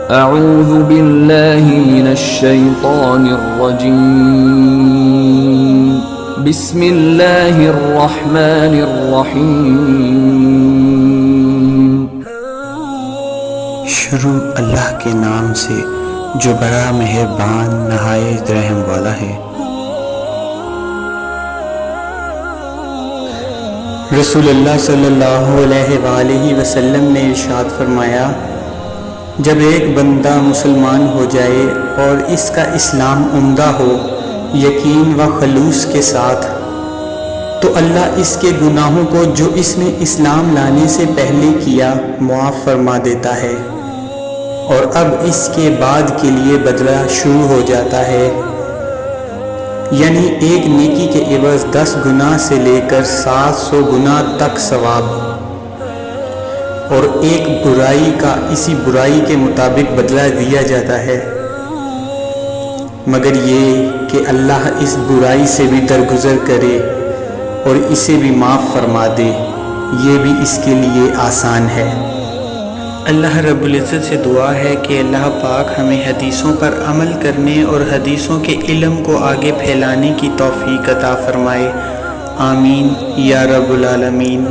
اعوذ باللہ من الشیطان الرجیم بسم اللہ الرحمن الرحیم۔ شروع اللہ کے نام سے جو بڑا مہربان نہایت رحم والا ہے۔ رسول اللہ صلی اللہ علیہ وآلہ وسلم نے ارشاد فرمایا، جب ایک بندہ مسلمان ہو جائے اور اس کا اسلام عمدہ ہو یقین و خلوص کے ساتھ، تو اللہ اس کے گناہوں کو جو اس نے اسلام لانے سے پہلے کیا معاف فرما دیتا ہے، اور اب اس کے بعد کے لیے بدلہ شروع ہو جاتا ہے، یعنی ایک نیکی کے عوض 10 گناہ سے لے کر 700 گناہ تک ثواب، اور ایک برائی کا اسی برائی کے مطابق بدلہ دیا جاتا ہے، مگر یہ کہ اللہ اس برائی سے بھی درگزر کرے اور اسے بھی معاف فرما دے، یہ بھی اس کے لیے آسان ہے۔ اللہ رب العزت سے دعا ہے کہ اللہ پاک ہمیں حدیثوں پر عمل کرنے اور حدیثوں کے علم کو آگے پھیلانے کی توفیق عطا فرمائے، آمین یا رب العالمین۔